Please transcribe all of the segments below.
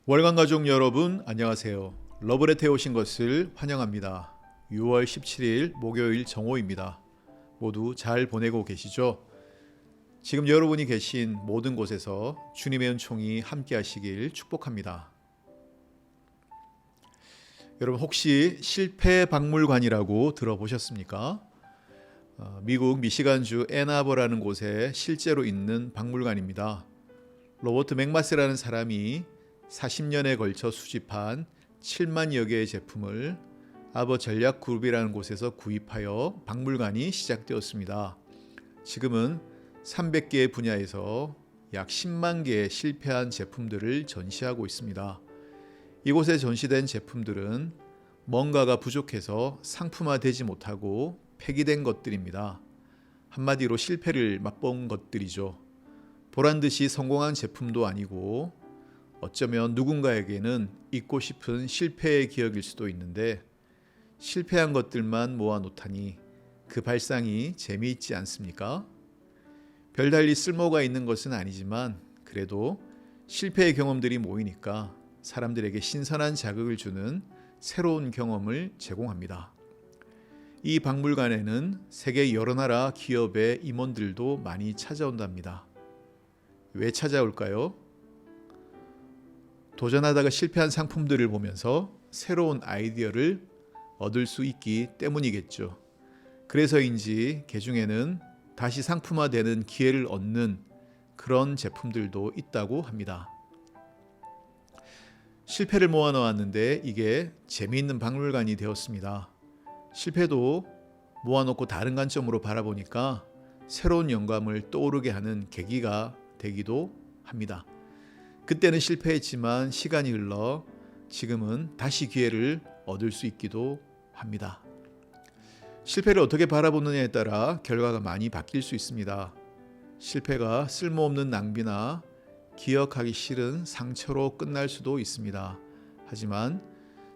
월간 가족 여러분 안녕하세요. 러브레터에 오신 것을 환영합니다. 6월 17일 목요일 정오입니다. 모두 잘 보내고 계시죠? 지금 여러분이 계신 모든 곳에서 주님의 은총이 함께 하시길 축복합니다. 여러분 혹시 실패박물관이라고 들어보셨습니까? 미국 미시간주 앤아버라는 곳에 실제로 있는 박물관입니다. 로버트 맥마스라는 사람이 40년에 걸쳐 수집한 7만여 개의 제품을 아버 전략그룹이라는 곳에서 구입하여 박물관이 시작되었습니다. 지금은 300개의 분야에서 약 10만 개의 실패한 제품들을 전시하고 있습니다. 이곳에 전시된 제품들은 뭔가가 부족해서 상품화되지 못하고 폐기된 것들입니다. 한마디로 실패를 맛본 것들이죠. 보란듯이 성공한 제품도 아니고 어쩌면 누군가에게는 잊고 싶은 실패의 기억일 수도 있는데 실패한 것들만 모아놓다니 그 발상이 재미있지 않습니까? 별달리 쓸모가 있는 것은 아니지만 그래도 실패의 경험들이 모이니까 사람들에게 신선한 자극을 주는 새로운 경험을 제공합니다. 이 박물관에는 세계 여러 나라 기업의 임원들도 많이 찾아온답니다. 왜 찾아올까요? 도전하다가 실패한 상품들을 보면서 새로운 아이디어를 얻을 수 있기 때문이겠죠. 그래서인지 개중에는 다시 상품화되는 기회를 얻는 그런 제품들도 있다고 합니다. 실패를 모아놓았는데 이게 재미있는 박물관이 되었습니다. 실패도 모아놓고 다른 관점으로 바라보니까 새로운 영감을 떠오르게 하는 계기가 되기도 합니다. 그때는 실패했지만 시간이 흘러 지금은 다시 기회를 얻을 수 있기도 합니다. 실패를 어떻게 바라보느냐에 따라 결과가 많이 바뀔 수 있습니다. 실패가 쓸모없는 낭비나 기억하기 싫은 상처로 끝날 수도 있습니다. 하지만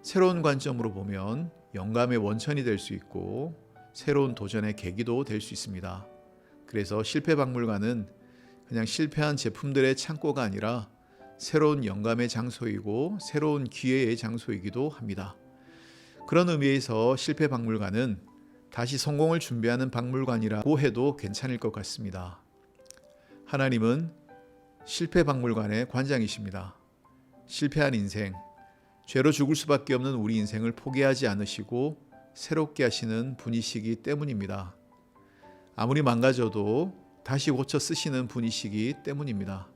새로운 관점으로 보면 영감의 원천이 될 수 있고 새로운 도전의 계기도 될 수 있습니다. 그래서 실패박물관은 그냥 실패한 제품들의 창고가 아니라 새로운 영감의 장소이고 새로운 기회의 장소이기도 합니다. 그런 의미에서 실패박물관은 다시 성공을 준비하는 박물관이라고 해도 괜찮을 것 같습니다. 하나님은 실패박물관의 관장이십니다. 실패한 인생, 죄로 죽을 수밖에 없는 우리 인생을 포기하지 않으시고 새롭게 하시는 분이시기 때문입니다. 아무리 망가져도 다시 고쳐 쓰시는 분이시기 때문입니다.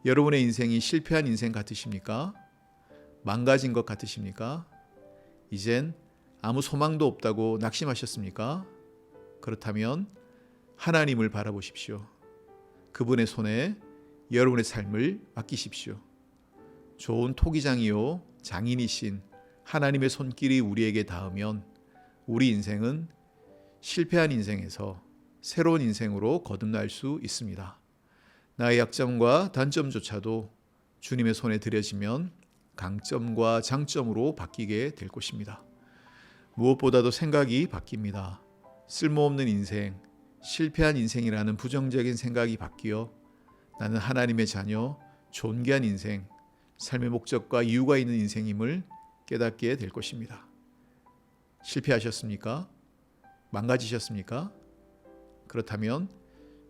여러분의 인생이 실패한 인생 같으십니까? 망가진 것 같으십니까? 이젠 아무 소망도 없다고 낙심하셨습니까? 그렇다면 하나님을 바라보십시오. 그분의 손에 여러분의 삶을 맡기십시오. 좋은 토기장이요 장인이신 하나님의 손길이 우리에게 닿으면 우리 인생은 실패한 인생에서 새로운 인생으로 거듭날 수 있습니다. 나의 약점과 단점조차도 주님의 손에 들여지면 강점과 장점으로 바뀌게 될 것입니다. 무엇보다도 생각이 바뀝니다. 쓸모없는 인생, 실패한 인생이라는 부정적인 생각이 바뀌어 나는 하나님의 자녀, 존귀한 인생, 삶의 목적과 이유가 있는 인생임을 깨닫게 될 것입니다. 실패하셨습니까? 망가지셨습니까? 그렇다면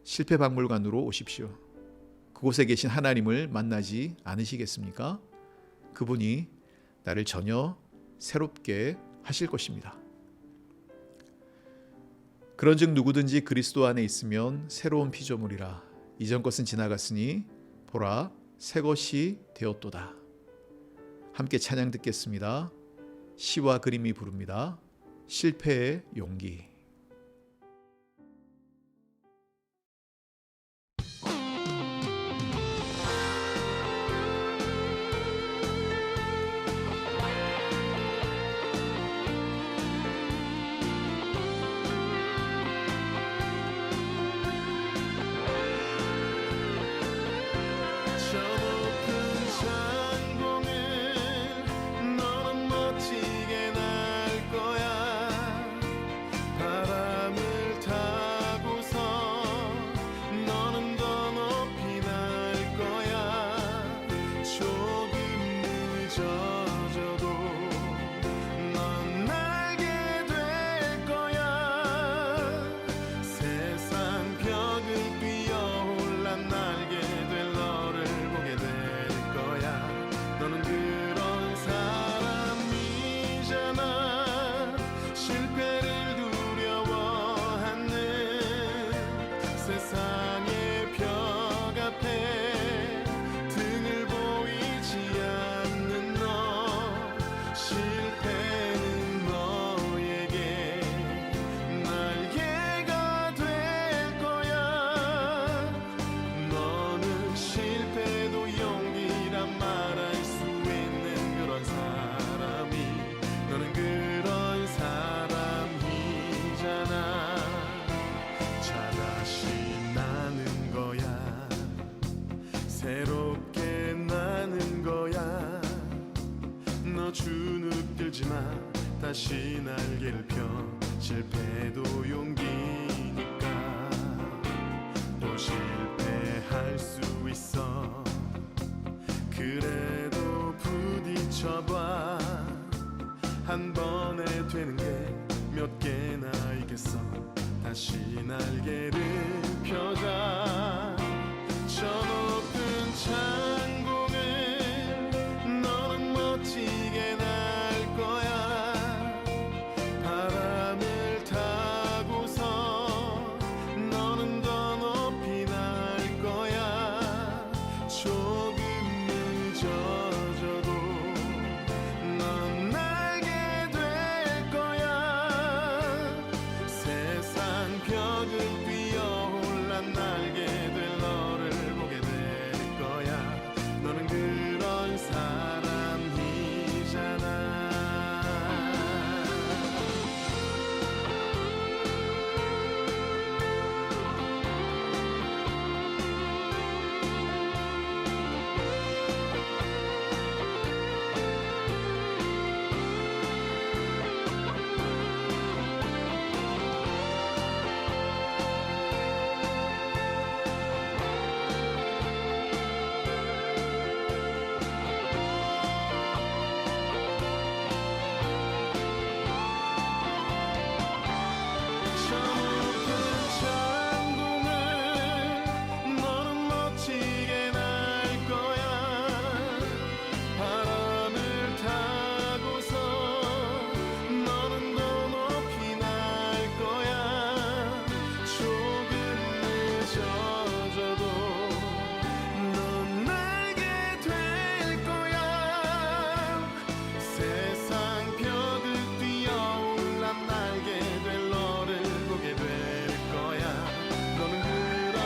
실패박물관으로 오십시오. 그곳에 계신 하나님을 만나지 않으시겠습니까? 그분이 나를 전혀 새롭게 하실 것입니다. 그런즉 누구든지 그리스도 안에 있으면 새로운 피조물이라. 이전 것은 지나갔으니 보라 새 것이 되었도다. 함께 찬양 듣겠습니다. 시와 그림이 부릅니다. 실패의 용기. 너는 멋지게 날 거야. 실패도 용기니까 또 실패할 수 있어. 그래도 부딪혀봐. 한 번에 되는 게 몇 개나 있겠어. 다시 날개를 펴자. 저 높은 창공을 너는 멋지게 날 거야. 바람을 타고서 너는 더 높이 날 거야. 조금 늦어져도 넌 날게 될 거야. 세상 벽을 뛰어올라 날게 될 너를 보게 될 거야. 너는 그런 사람이잖아. 저 높은 창공을 너는 멋지게 날 거야. 바람을 타고서 너는 더 높이 날 거야. 조금 늦어져도 넌 날게 될 거야. 세상 벽을 뛰어올라 날게 될 너를 보게 될 거야. 너는 그런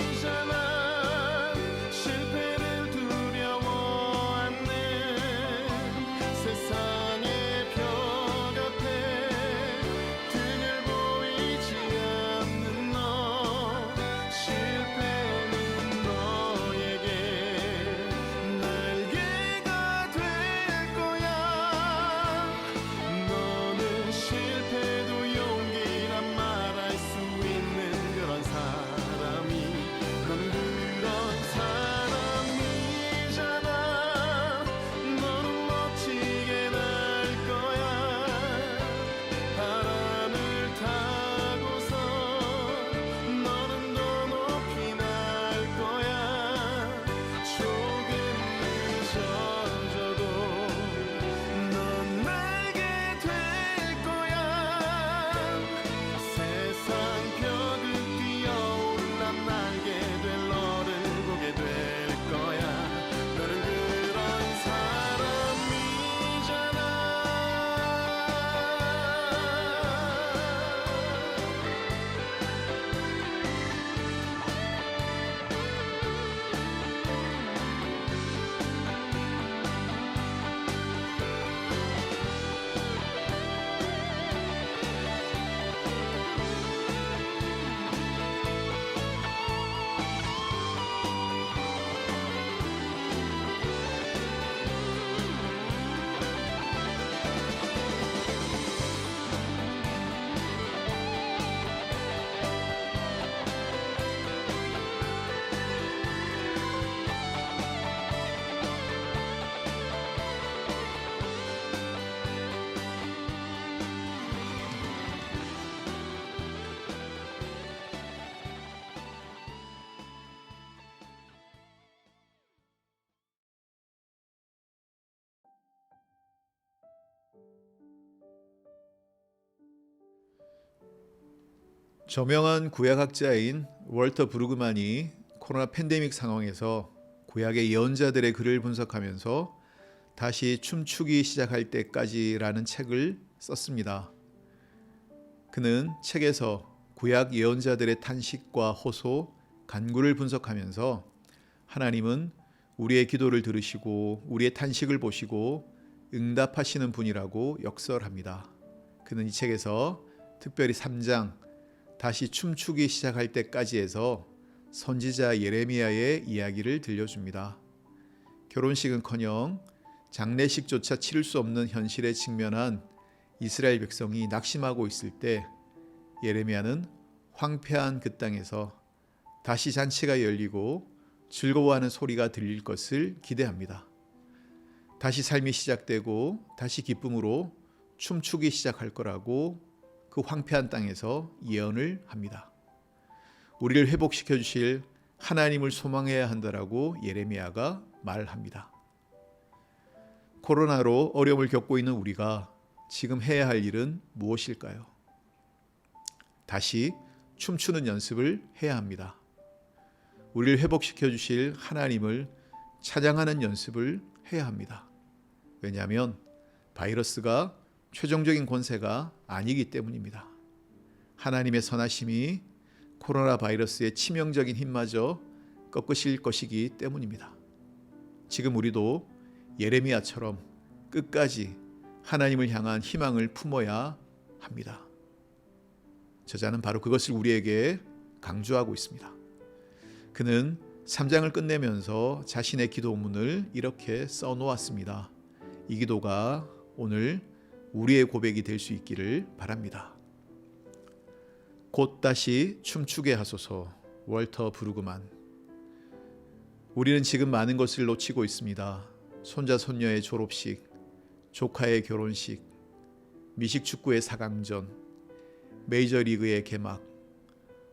사람이잖아. 실패를 두려워 않는 세상의 벽 앞에 등을 보이지 않는 너. 실패는 너에게 날개가 될 거야. 너는 실패도 용기란 말할 수 있는 그런 사람이. 너는 그런 사람이잖아. 너는 멋지게 날 거야. 바람을 타고서 너는 더 높이 날 거야. 조금 늦어져도 넌 날게 될 거야. 세상 벽을 뛰어올라 날게 될 너를 보게 될 거야. 너는 그런 사람이잖아. 저명한 구약학자인 월터 브루그만이 코로나 팬데믹 상황에서 구약의 예언자들의 글을 분석하면서 다시 춤추기 시작할 때까지라는 책을 썼습니다. 그는 책에서 구약 예언자들의 탄식과 호소, 간구를 분석하면서 하나님은 우리의 기도를 들으시고 우리의 탄식을 보시고 응답하시는 분이라고 역설합니다. 그는 이 책에서 특별히 3장 다시 춤추기 시작할 때까지에서 선지자 예레미야의 이야기를 들려줍니다. 결혼식은커녕 장례식조차 치를 수 없는 현실에 직면한 이스라엘 백성이 낙심하고 있을 때 예레미야는 황폐한 그 땅에서 다시 잔치가 열리고 즐거워하는 소리가 들릴 것을 기대합니다. 다시 삶이 시작되고 다시 기쁨으로 춤추기 시작할 거라고 그 황폐한 땅에서 예언을 합니다. 우리를 회복시켜 주실 하나님을 소망해야 한다라고 예레미야가 말합니다. 코로나로 어려움을 겪고 있는 우리가 지금 해야 할 일은 무엇일까요? 다시 춤추는 연습을 해야 합니다. 우리를 회복시켜 주실 하나님을 찬양하는 연습을 해야 합니다. 왜냐하면 바이러스가 최종적인 권세가 아니기 때문입니다. 하나님의 선하심이 코로나 바이러스의 치명적인 힘마저 꺾으실 것이기 때문입니다. 지금 우리도 예레미야처럼 끝까지 하나님을 향한 희망을 품어야 합니다. 저자는 바로 그것을 우리에게 강조하고 있습니다. 그는 3장을 끝내면서 자신의 기도문을 이렇게 써놓았습니다. 이 기도가 오늘 우리의 고백이 될 수 있기를 바랍니다. 곧 다시 춤추게 하소서. 월터 브루그만. 우리는 지금 많은 것을 놓치고 있습니다. 손자 손녀의 졸업식, 조카의 결혼식, 미식축구의 4강전, 메이저리그의 개막,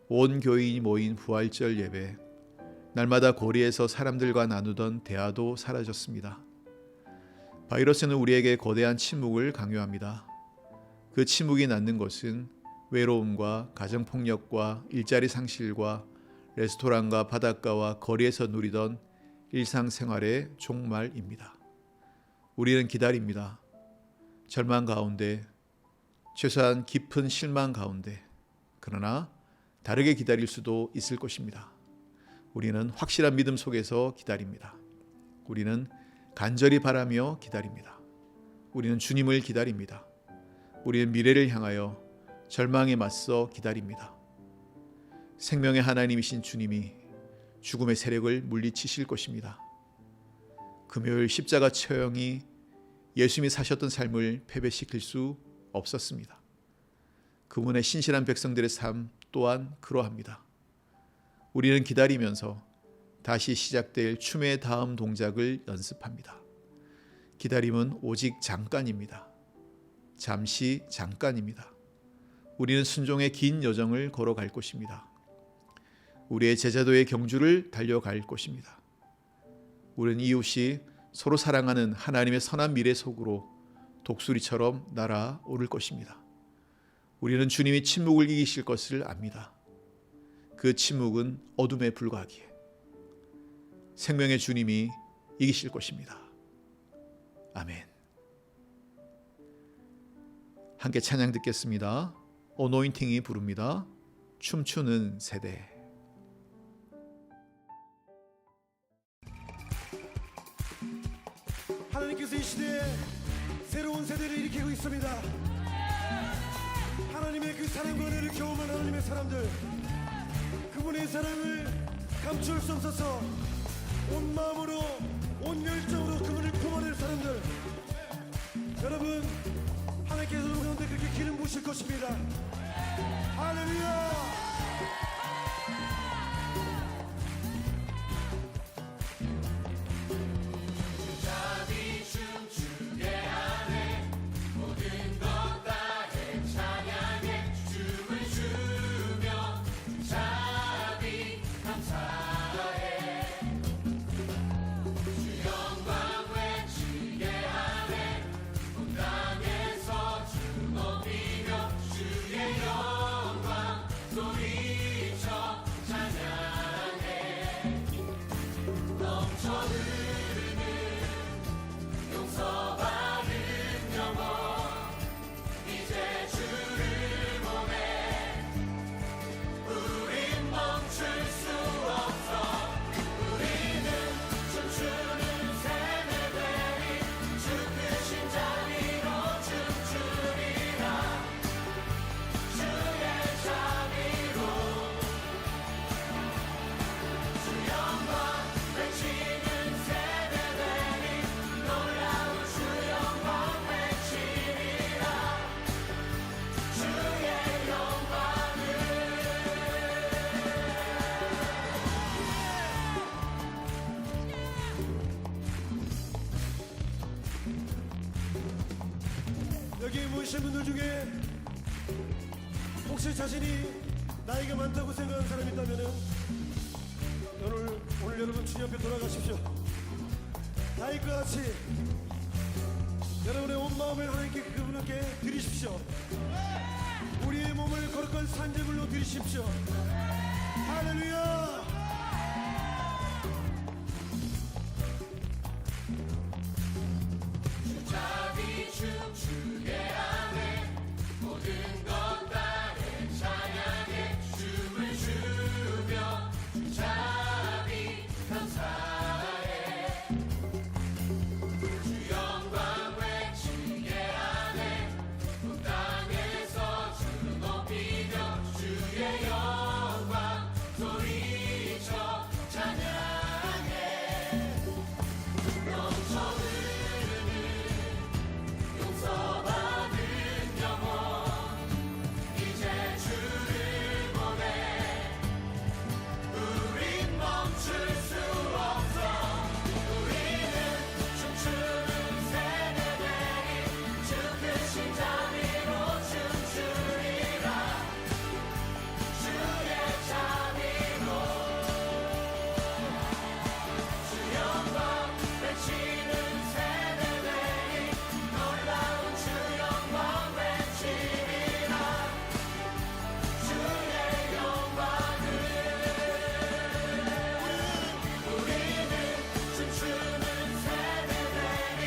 온 교인이 모인 부활절 예배, 날마다 거리에서 사람들과 나누던 대화도 사라졌습니다. 바이러스는 우리에게 거대한 침묵을 강요합니다. 그 침묵이 낳는 것은 외로움과 가정폭력과 일자리 상실과 레스토랑과 바닷가와 거리에서 누리던 일상생활의 종말입니다. 우리는 기다립니다. 절망 가운데, 최소한 깊은 실망 가운데, 그러나 다르게 기다릴 수도 있을 것입니다. 우리는 확실한 믿음 속에서 기다립니다. 우리는 간절히 바라며 기다립니다. 우리는 주님을 기다립니다. 우리는 미래를 향하여 절망에 맞서 기다립니다. 생명의 하나님이신 주님이 죽음의 세력을 물리치실 것입니다. 금요일 십자가 처형이 예수님이 사셨던 삶을 패배시킬 수 없었습니다. 그분의 신실한 백성들의 삶 또한 그러합니다. 우리는 기다리면서 다시 시작될 춤의 다음 동작을 연습합니다. 기다림은 오직 잠깐입니다. 잠시 잠깐입니다. 우리는 순종의 긴 여정을 걸어갈 것입니다. 우리의 제자도의 경주를 달려갈 것입니다. 우리는 이웃이 서로 사랑하는 하나님의 선한 미래 속으로 독수리처럼 날아오를 것입니다. 우리는 주님이 침묵을 이기실 것을 압니다. 그 침묵은 어둠에 불과하기에 생명의 주님이 이기실 것입니다. 아멘. 함께 찬양 듣겠습니다. 어노인팅이 부릅니다. 춤추는 세대. 하나님께서 이 시대에 새로운 세대를 일으키고 있습니다. 하나님의 그 사랑과 은혜를 경험한 하나님의 사람들, 그분의 사랑을 감출 수 없어서 온 마음으로 온 열정으로 그분을 품어낼 사람들, 여러분 하나님께서 우리 가운데 그렇게 기름 부으실 것입니다. 할렐루야. 주의 영광 소리쳐 찬양 계신 분들 중에 혹시 자신이 나이가 많다고 생각하는 사람이 있다면은 오늘 여러분 주님 앞에 돌아가십시오. 다윗과 같이 여러분의 온 마음을 하나님께 그분께 드리십시오. 우리의 몸을 거룩한 산재물로 드리십시오. 할렐루야. 주자비 춤추게 하네 모든 것 다해 찬양해 춤을 추며 주자비 감사해 주 영광 외치게 하네 온 땅에서 주 높이며 주의 영광 소리쳐 찬양해 넘쳐 용서받은 영혼 이제 주를 보내 우린 멈출 수 없어 우리는 춤추는 세대들이 주 크신 자비로 춤추리라 주의 자비로 주 영광 외치는 세대들이 놀라운 주 영광 외치리라 주의 영광을 우리는 춤추는 세대들이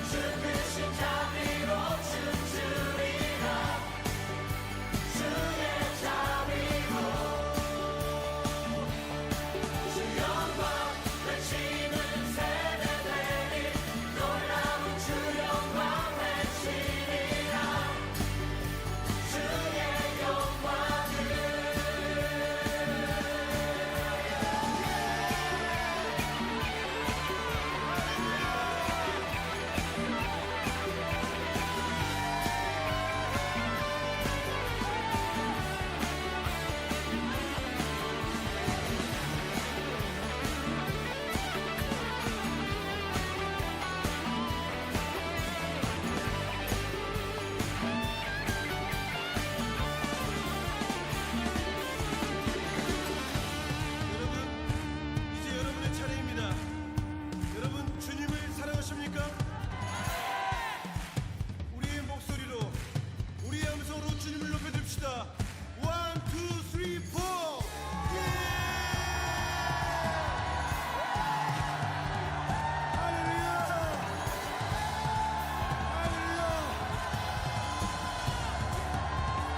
주 크신 자비로 춤추리라 주의 자비로 주 영광 외치는 세대들이 놀라운 주 영광 외치리라 주의 영광을 여러분, 이제 여러분의 차례입니다. 여러분 주님을 사랑하십니까? 우리의 목소리로 우리의 음성으로 주님을 높여줍시다. 1, 2, 3, 4. 할렐루야. 할렐루야.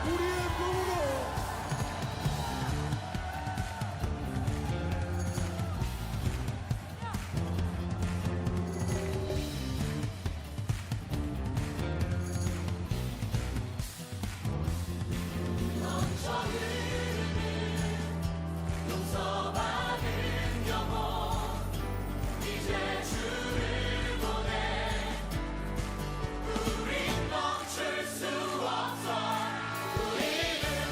우리의 몸으로 용서받은 영혼 이제 주를 보내 우린 멈출 수 없어 우리는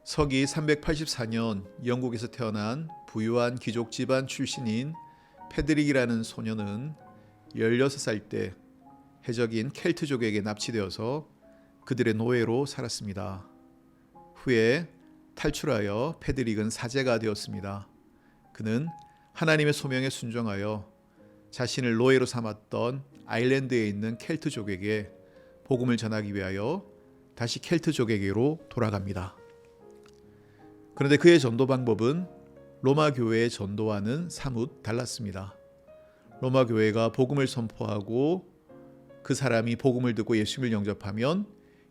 서기 384년 영국에서 태어난 부유한 귀족 집안 출신인 패드릭이라는 소녀는 16살 때 해적인 켈트족에게 납치되어서 그들의 노예로 살았습니다. 후에 탈출하여 패드릭은 사제가 되었습니다. 그는 하나님의 소명에 순종하여 자신을 노예로 삼았던 아일랜드에 있는 켈트족에게 복음을 전하기 위하여 다시 켈트족에게로 돌아갑니다. 그런데 그의 전도 방법은 로마 교회의 전도와는 사뭇 달랐습니다. 로마 교회가 복음을 선포하고 그 사람이 복음을 듣고 예수님을 영접하면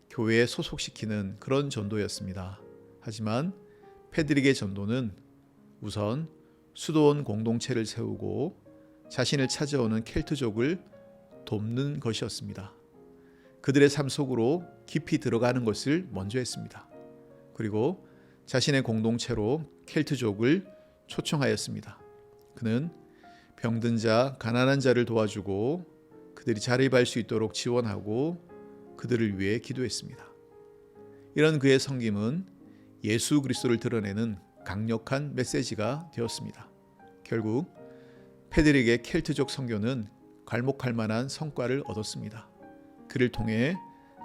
교회에 소속시키는 그런 전도였습니다. 하지만 패드릭의 전도는 우선 수도원 공동체를 세우고 자신을 찾아오는 켈트족을 돕는 것이었습니다. 그들의 삶 속으로 깊이 들어가는 것을 먼저 했습니다. 그리고 자신의 공동체로 켈트족을 초청하였습니다. 그는 병든 자, 가난한 자를 도와주고 그들이 자립할 수 있도록 지원하고 그들을 위해 기도했습니다. 이런 그의 섬김은 예수 그리스도를 드러내는 강력한 메시지가 되었습니다. 결국 패드릭의 켈트족 선교는 괄목할 만한 성과를 얻었습니다. 그를 통해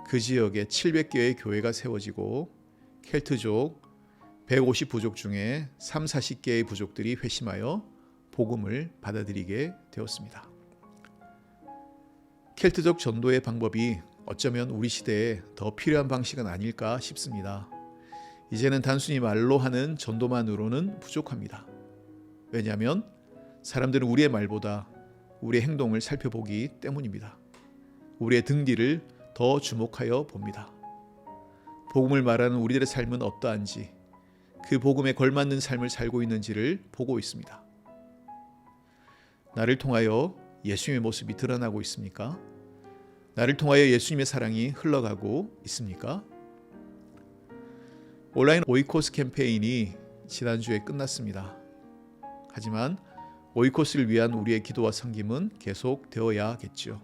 그 지역에 700개의 교회가 세워지고 켈트족 150부족 중에 30-40개의 부족들이 회심하여 복음을 받아들이게 되었습니다. 켈트족 전도의 방법이 어쩌면 우리 시대에 더 필요한 방식은 아닐까 싶습니다. 이제는 단순히 말로 하는 전도만으로는 부족합니다. 왜냐하면 사람들은 우리의 말보다 우리의 행동을 살펴보기 때문입니다. 우리의 등 뒤를 더 주목하여 봅니다. 복음을 말하는 우리들의 삶은 어떠한지, 그 복음에 걸맞는 삶을 살고 있는지를 보고 있습니다. 나를 통하여 예수님의 모습이 드러나고 있습니까? 나를 통하여 예수님의 사랑이 흘러가고 있습니까? 온라인 오이코스 캠페인이 지난주에 끝났습니다. 하지만 오이코스를 위한 우리의 기도와 섬김은 계속 되어야겠죠.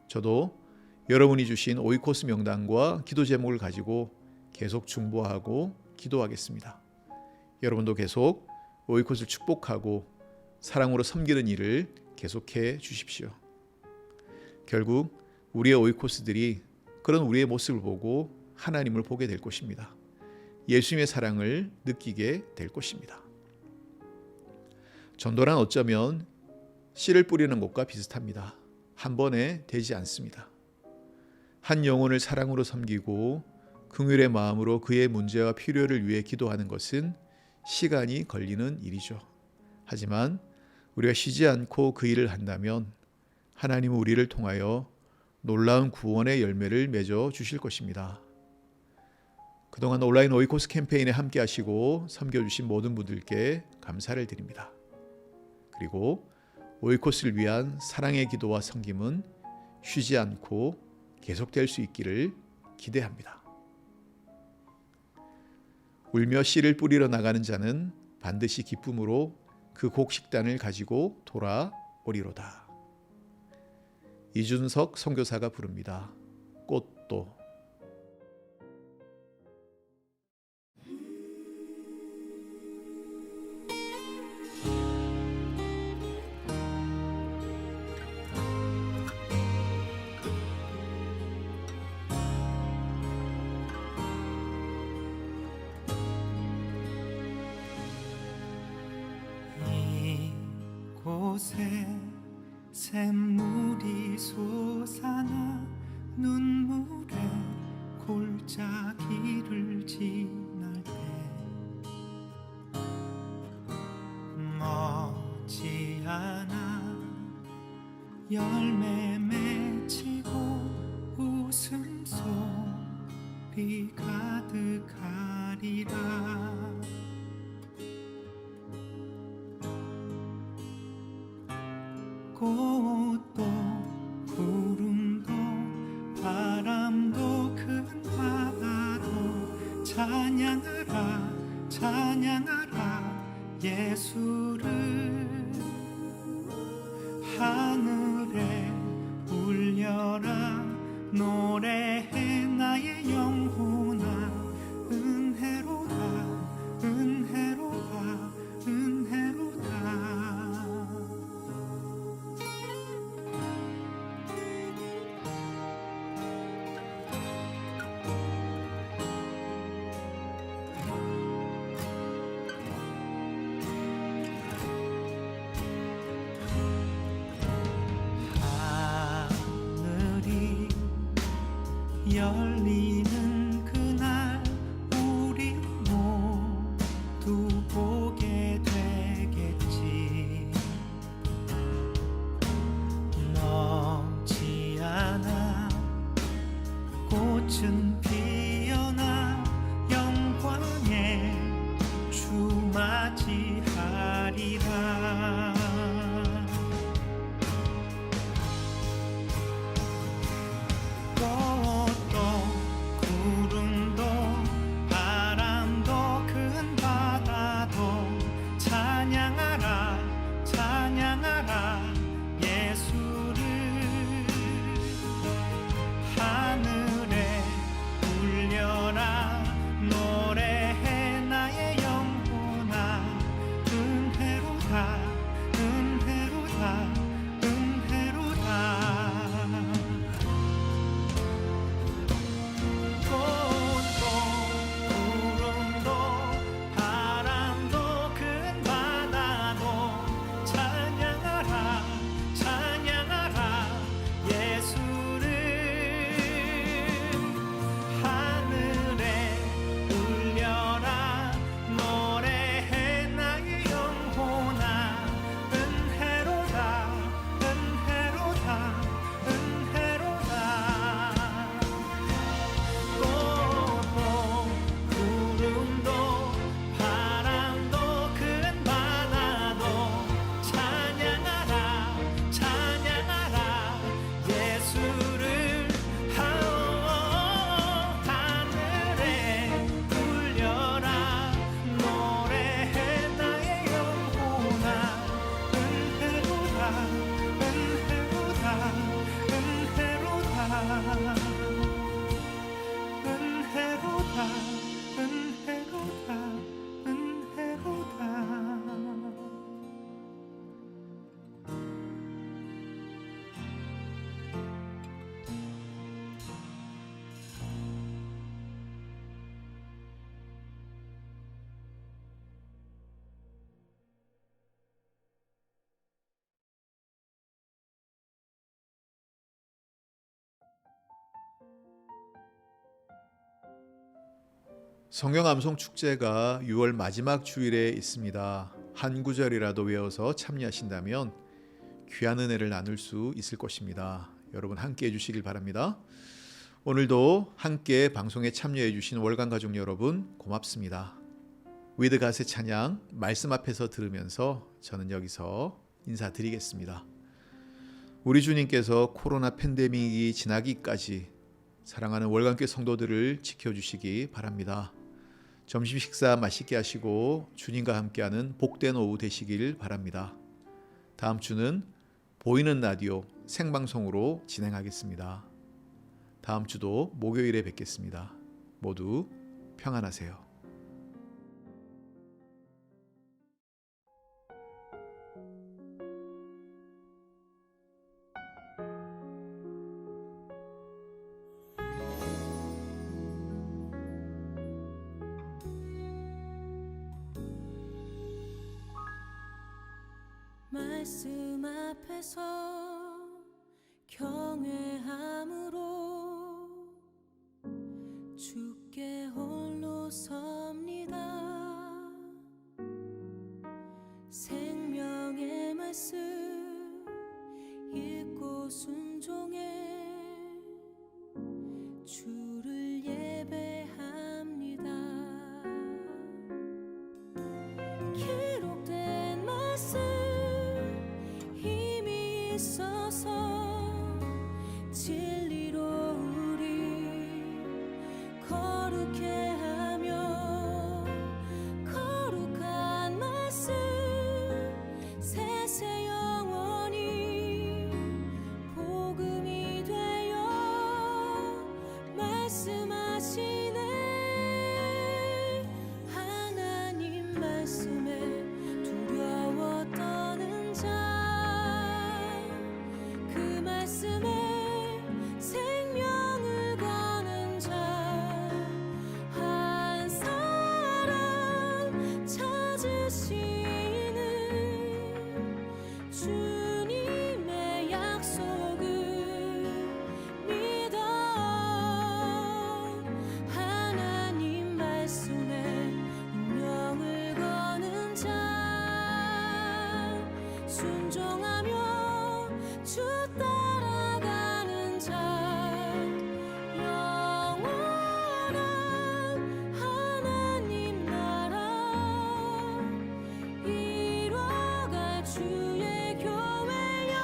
저도 여러분이 주신 오이코스 명단과 기도 제목을 가지고 계속 중보하고 기도하겠습니다. 여러분도 계속 오이코스를 축복하고 사랑으로 섬기는 일을 계속해 주십시오. 결국 우리의 오이코스들이 그런 우리의 모습을 보고 하나님을 보게 될 것입니다. 예수님의 사랑을 느끼게 될 것입니다. 전도란 어쩌면 씨를 뿌리는 것과 비슷합니다. 한 번에 되지 않습니다. 한 영혼을 사랑으로 섬기고 긍휼의 마음으로 그의 문제와 필요를 위해 기도하는 것은 시간이 걸리는 일이죠. 하지만 우리가 쉬지 않고 그 일을 한다면 하나님은 우리를 통하여 놀라운 구원의 열매를 맺어 주실 것입니다. 그동안 온라인 오이코스 캠페인에 함께 하시고 섬겨주신 모든 분들께 감사를 드립니다. 그리고 오이코스를 위한 사랑의 기도와 섬김은 쉬지 않고 계속될 수 있기를 기대합니다. 울며 씨를 뿌리러 나가는 자는 반드시 기쁨으로 그 곡식단을 가지고 돌아오리로다. 이준석 선교사가 부릅니다. 꽃도. 이곳에 샘물이 솟아나 눈물에 골짜기를 지날 때 머지않아 열매 맺히고 웃음소리 가득하리라. 꽃도 구름도 바람도 큰 바다로 찬양하라 찬양하라 예수를 하늘에 울려라 노래해 나의 영혼아 은혜로다 열리는 그날 우리 모두 보게 되겠지. 너지 않아 꽃은 피어나 영광의 주 맞이하리라. 꽃도 구름도 바람도 큰 바다도 찬양하라 찬양하라 예수를. 하늘에 울려라 노래해 나의 영혼아. 은혜로다 은혜로다 은혜로다. 꽃도 구름도 바람도 큰 바다도 찬양하라 찬양하라 예수를. 하늘에 울려라 노래해 나의 영혼아. 은혜로다 은혜로다 은혜로다. 꽃도 구름도 바람도 큰 바다도 찬양하라 찬양하라 예수를. 하늘에 울려라 노래해 나의 영혼아. 은혜로다 은혜로다 은혜로다. 은혜로다 은혜로다 은혜로다. 성경 암송 축제가 6월 마지막 주일에 있습니다. 한 구절이라도 외워서 참여하신다면 귀한 은혜를 나눌 수 있을 것입니다. 여러분 함께 해주시길 바랍니다. 오늘도 함께 방송에 참여해 주신 월간 가족 여러분 고맙습니다. 위드 갓의 찬양 말씀 앞에서 들으면서 저는 여기서 인사드리겠습니다. 우리 주님께서 코로나 팬데믹이 지나기까지 사랑하는 월간교회 성도들을 지켜주시기 바랍니다. 점심 식사 맛있게 하시고 주님과 함께하는 복된 오후 되시길 바랍니다. 다음 주는 보이는 라디오 생방송으로 진행하겠습니다. 다음 주도 목요일에 뵙겠습니다. 모두 평안하세요. 말씀 앞에서 경외함으로 주께 홀로 섭니다. 생명의 말씀 읽고 순종해 주를 예배합니다. 기록된 말씀 힘이 있어서 진리로 우리 거룩해 하며 거룩한 말씀 세세 영원히 복음이 되어 말씀하시네. 하나님 말씀에 두려워 떠는 자 순종하며 주 따라가는 자 영원한 하나님 나라 이뤄갈 주의 교회여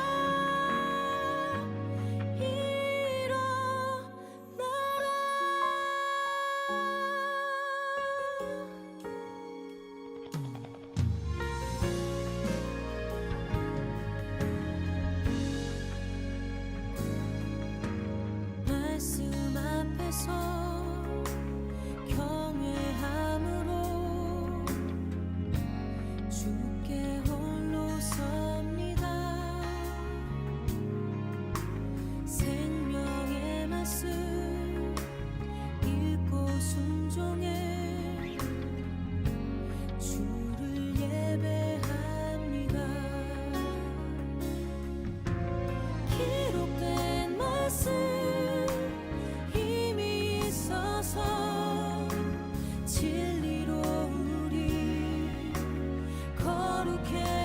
말씀 앞에서 경외함으로 주께 홀로 섭니다. 생명의 말씀 읽고 순종해 주를 예배합니다. 기록된 말씀 힘이 있어서 진리로 우리 거룩해